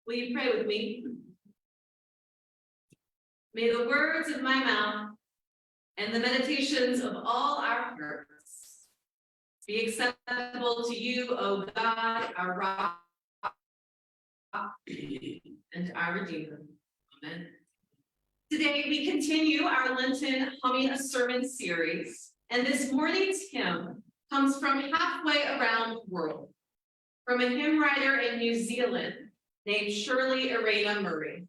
Will you pray with me? May the words of my mouth and the meditations of all our hearts be acceptable to you, O God, our rock and our Redeemer. Amen. Today we continue our Lenten Humming a Sermon series, and this morning's hymn comes from halfway around the world, from a hymn writer in New Zealand named Shirley Irena Murray.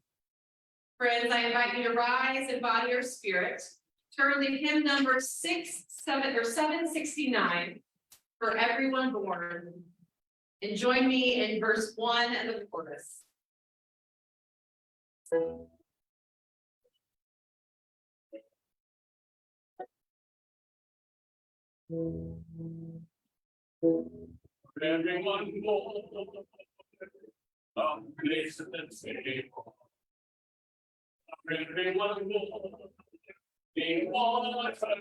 Friends, I invite you to rise in body or spirit, turn to hymn number 769, For Everyone Born, and join me in verse 1 of the chorus. Everyone born of grace and favor. Everyone born being born from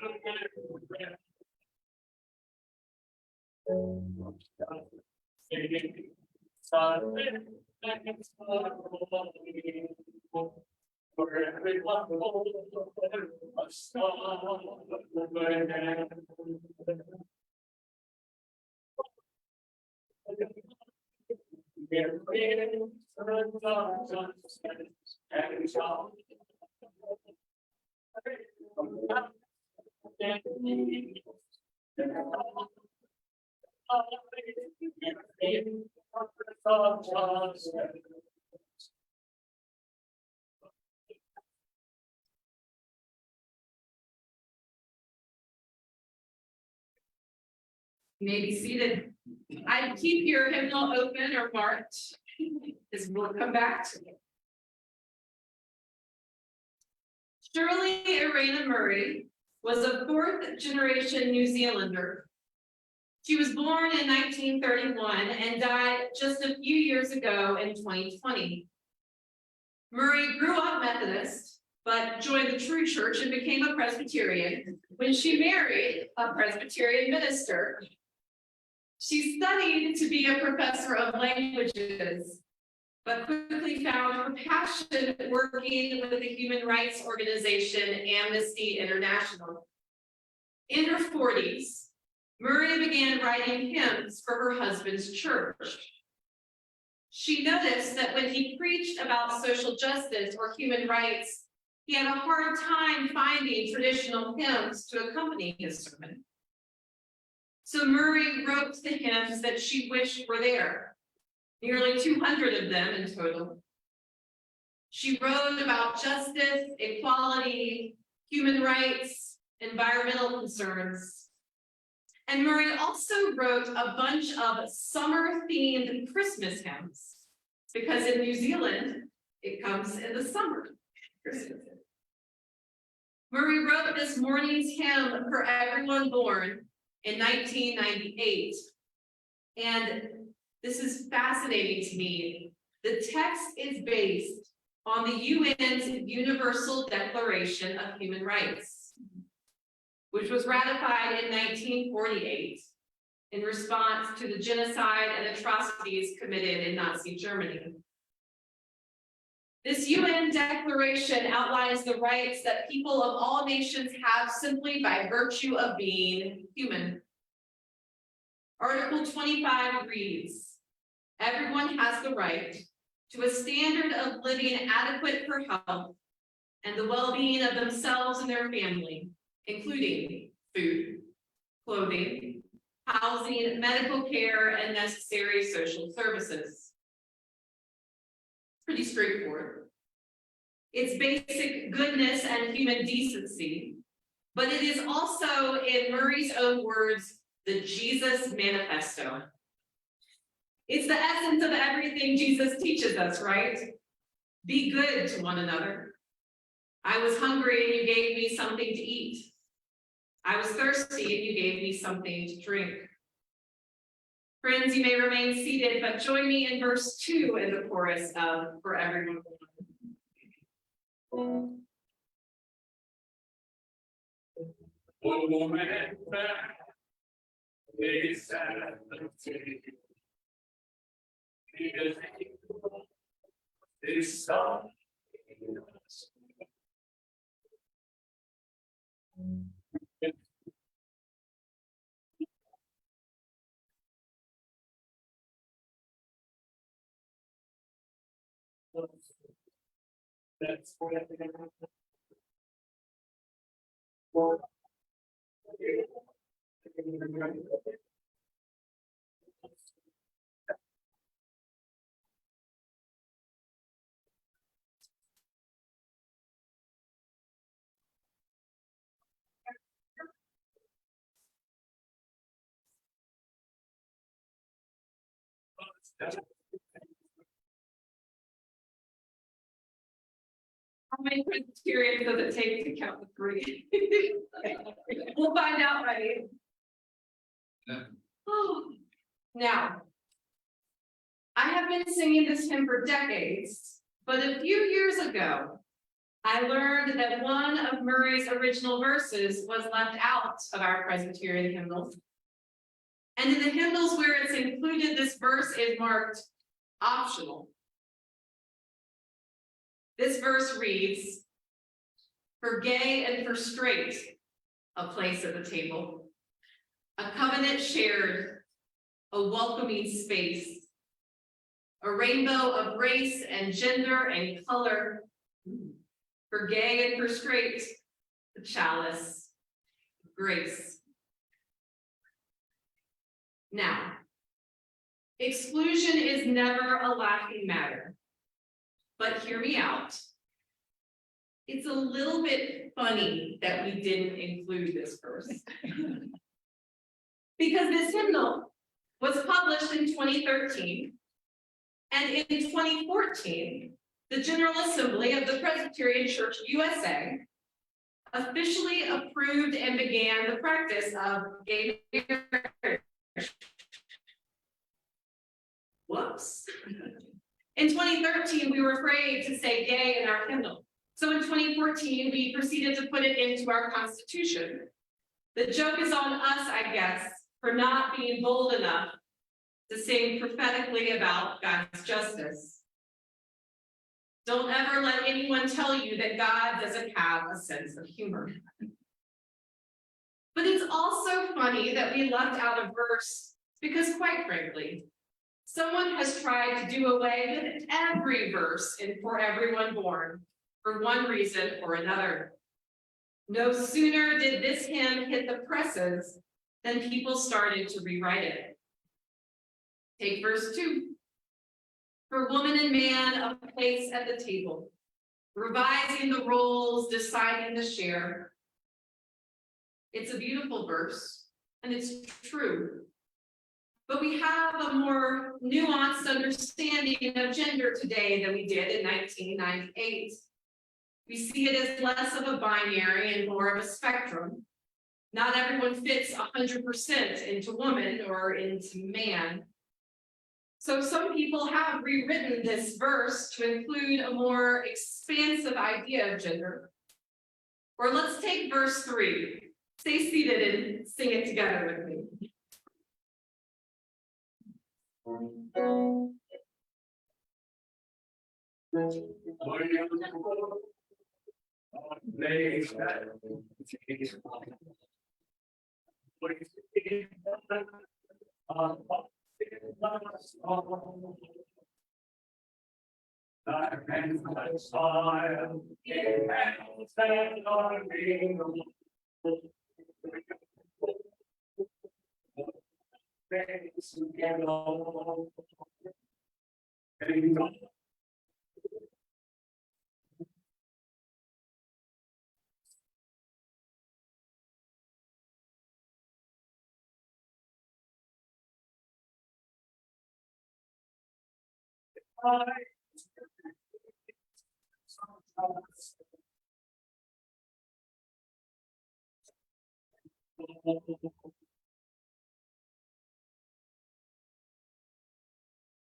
for everyone born a star You may be seated. I keep your hymnal open or marked, as we'll come back to it. Shirley Irena Murray was a fourth-generation New Zealander. She was born in 1931 and died just a few years ago in 2020. Murray grew up Methodist, but joined the True Church and became a Presbyterian when she married a Presbyterian minister. She studied to be a professor of languages, but quickly found her passion working with the human rights organization Amnesty International. In her 40s, Murray began writing hymns for her husband's church. She noticed that when he preached about social justice or human rights, he had a hard time finding traditional hymns to accompany his sermon. So Murray wrote the hymns that she wished were there, nearly 200 of them in total. She wrote about justice, equality, human rights, environmental concerns. And Murray also wrote a bunch of summer-themed Christmas hymns, because in New Zealand, it comes in the summer. Christmas. Murray wrote this morning's hymn, For Everyone Born, in 1998. And this is fascinating to me. The text is based on the UN's Universal Declaration of Human Rights, which was ratified in 1948 in response to the genocide and atrocities committed in Nazi Germany. This UN declaration outlines the rights that people of all nations have simply by virtue of being human. Article 25 reads, everyone has the right to a standard of living adequate for health and the well-being of themselves and their family, including food, clothing, housing, medical care, and necessary social services. Pretty straightforward. It's basic goodness and human decency, but it is also, in Murray's own words, the Jesus Manifesto. It's the essence of everything Jesus teaches us, right? Be good to one another. I was hungry and you gave me something to eat. I was thirsty and you gave me something to drink. Friends, you may remain seated, but join me in verse 2 in the chorus of For Everyone Born. Oh, man, is Inside. That's How many Presbyterians does it take to count to 3? We'll find out, right? Oh. Now, I have been singing this hymn for decades, but a few years ago, I learned that one of Murray's original verses was left out of our Presbyterian hymnals. And in the hymnals where it's included, this verse is marked optional. This verse reads, "For gay and for straight, a place at the table, a covenant shared, a welcoming space, a rainbow of race and gender and color, for gay and for straight, the chalice, grace." Now, exclusion is never a laughing matter, but hear me out. It's a little bit funny that we didn't include this verse. Because this hymnal was published in 2013, and in 2014, the General Assembly of the Presbyterian Church USA officially approved and began the practice of gay marriage. Whoops. In 2013, we were afraid to say gay in our hymnal. So in 2014, we proceeded to put it into our Constitution. The joke is on us, I guess, for not being bold enough to sing prophetically about God's justice. Don't ever let anyone tell you that God doesn't have a sense of humor. But it's also funny that we left out a verse because, quite frankly, someone has tried to do away with every verse in For Everyone Born for one reason or another. No sooner did this hymn hit the presses than people started to rewrite it. Take verse 2. "For woman and man, a place at the table, revising the roles, deciding the share." It's a beautiful verse, and it's true. But we have a more nuanced understanding of gender today than we did in 1998. We see it as less of a binary and more of a spectrum. Not everyone fits 100% into woman or into man. So some people have rewritten this verse to include a more expansive idea of gender. Or let's take verse 3. Stay seated and sing it together with me.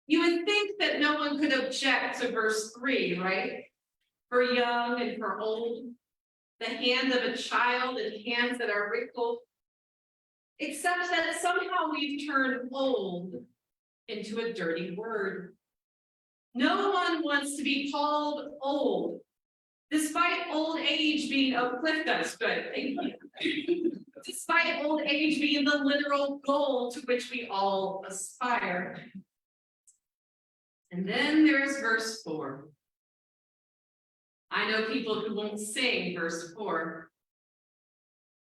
You would think that no one could object to verse 3, right? For young and for old, the hand of a child and hands that are wrinkled, except that somehow we've turned old into a dirty word. No one wants to be called old, despite old age being, oh, Cliff, that's good, thank you. Despite old age being the literal goal to which we all aspire. And then there's verse 4. I know people who won't sing verse 4.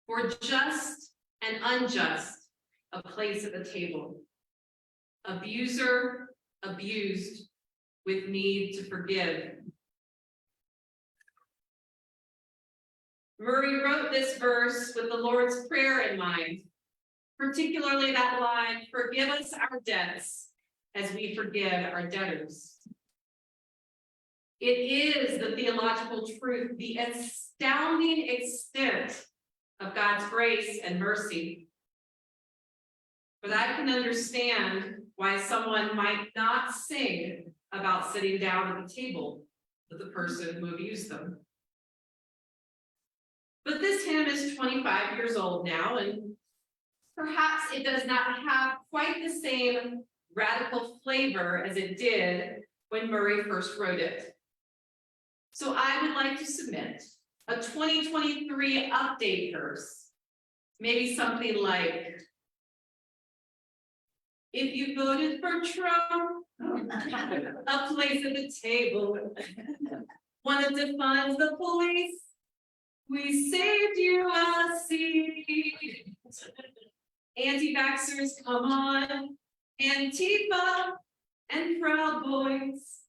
For just and unjust, a place at the table. Abuser, abused, with need to forgive. Murray wrote this verse with the Lord's Prayer in mind, particularly that line, forgive us our debts as we forgive our debtors. It is the theological truth, the astounding extent of God's grace and mercy. But I can understand why someone might not sing about sitting down at the table with the person who abused them. But this hymn is 25 years old now, and perhaps it does not have quite the same radical flavor as it did when Murray first wrote it. So I would like to submit a 2023 update verse, maybe something like, if you voted for Trump, a place at the table, wanted to fund the police, we saved you a seat. Anti-vaxxers, come on, Antifa and Proud Boys,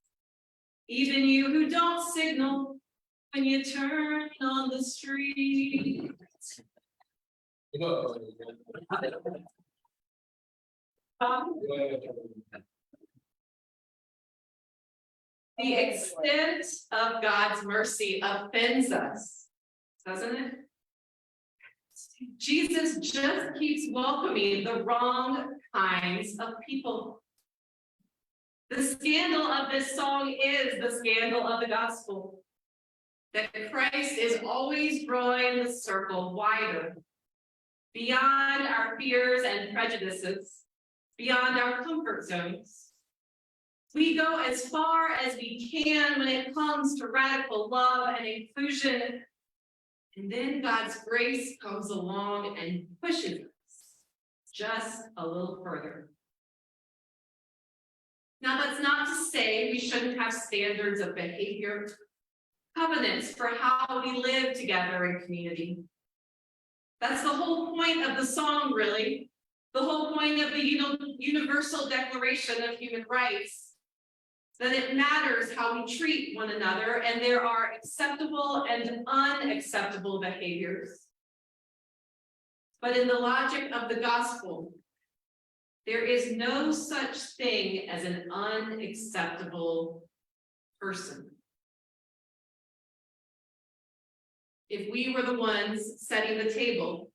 even you who don't signal when you turn on the street. The extent of God's mercy offends us, doesn't it? Jesus just keeps welcoming the wrong kinds of people. The scandal of this song is the scandal of the gospel, that Christ is always drawing the circle wider, beyond our fears and prejudices, beyond our comfort zones. We go as far as we can when it comes to radical love and inclusion, and then God's grace comes along and pushes us just a little further. Now, that's not to say we shouldn't have standards of behavior, covenants for how we live together in community. That's the whole point of the song, really. The whole point of the Universal Declaration of Human Rights, that it matters how we treat one another, and there are acceptable and unacceptable behaviors. But in the logic of the gospel, there is no such thing as an unacceptable person. If we were the ones setting the table,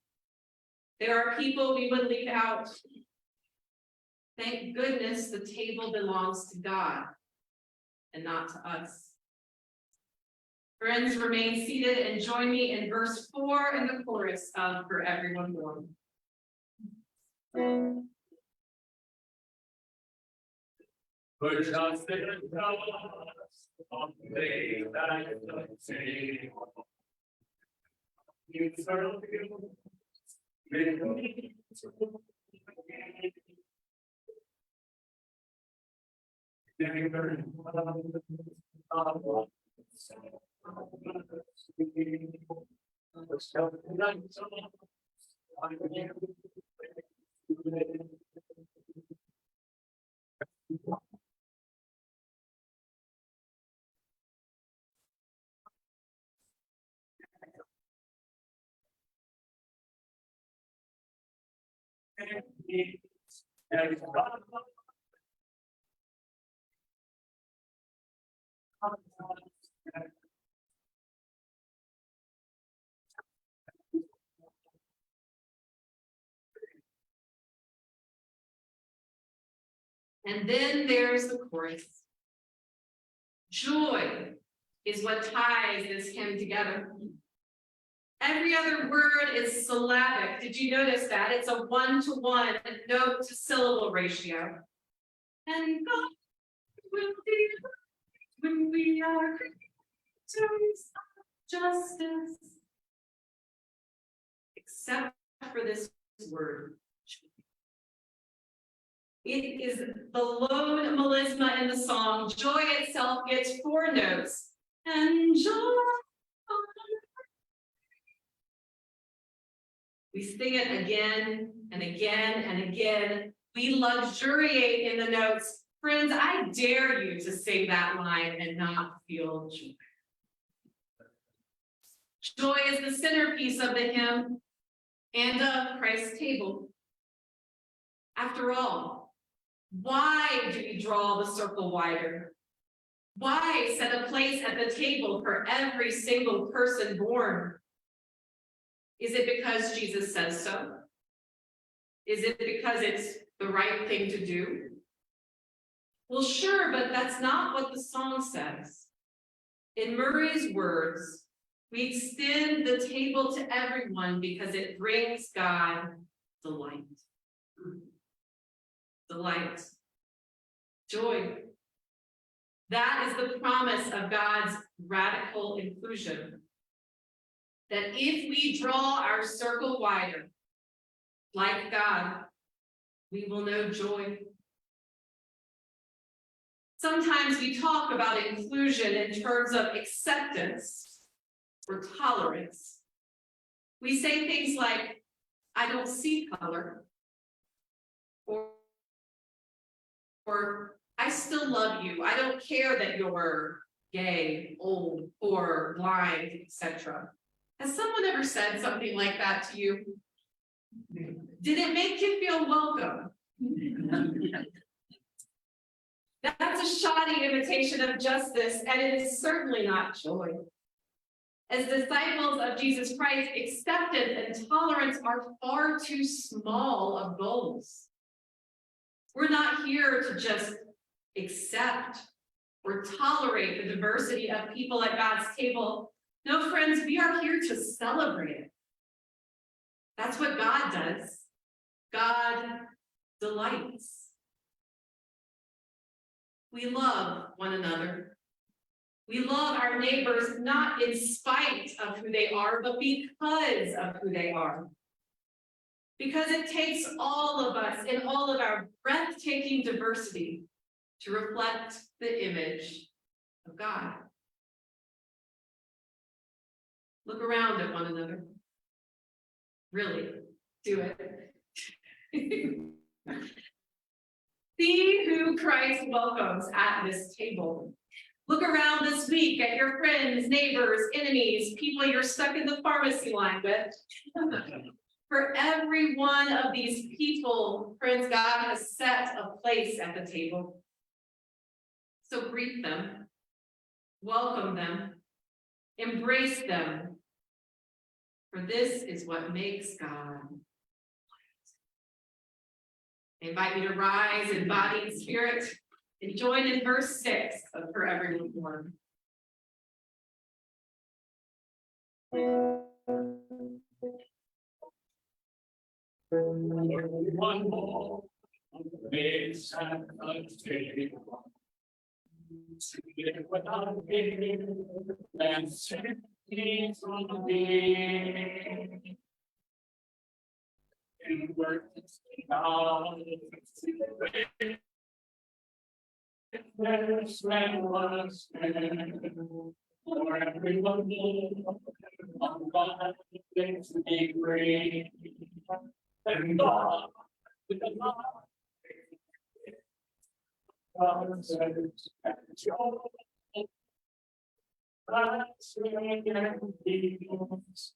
there are people we would leave out. Thank goodness the table belongs to God and not to us. Friends, remain seated and join me in verse 4 and the chorus of For Everyone Born. For just in on the day that I say, you serve you. And then there's the chorus. Joy is what ties this hymn together. Every other word is syllabic. Did you notice that? It's a 1-to-1 note to syllable ratio. And God will be when we are creatures of justice. Except for this word. It is the lone melisma in the song. Joy itself gets 4 notes. And joy. We sing it again and again and again. We luxuriate in the notes. Friends, I dare you to sing that line and not feel joy. Joy is the centerpiece of the hymn and of Christ's table. After all, why do we draw the circle wider? Why set a place at the table for every single person born? Is it because Jesus says so? Is it because it's the right thing to do? Well, sure, but that's not what the song says. In Murray's words, we extend the table to everyone because it brings God delight. Delight. Joy. That is the promise of God's radical inclusion. That if we draw our circle wider, like God, we will know joy. Sometimes we talk about inclusion in terms of acceptance or tolerance. We say things like, I don't see color, or I still love you. I don't care that you're gay, old, poor, blind, etc. Has someone ever said something like that to you? Did it make you feel welcome? That's a shoddy imitation of justice, and it is certainly not joy. As disciples of Jesus Christ, acceptance and tolerance are far too small of goals. We're not here to just accept or tolerate the diversity of people at God's table. No, friends, we are here to celebrate it. That's what God does. God delights. We love one another. We love our neighbors not in spite of who they are, but because of who they are. Because it takes all of us in all of our breathtaking diversity to reflect the image of God. Look around at one another. Really, do it. See who Christ welcomes at this table. Look around this week at your friends, neighbors, enemies, people you're stuck in the pharmacy line with. For every one of these people, friends, God has set a place at the table. So greet them, welcome them, embrace them. For this is what makes God. I invite you to rise in body and spirit and join in verse 6 of For Everyone Born. One more place at the table. Without giving and safety from me. In words now, there's man was for everyone on God things to be great. And God with the love. God says, and joy. That's when demons.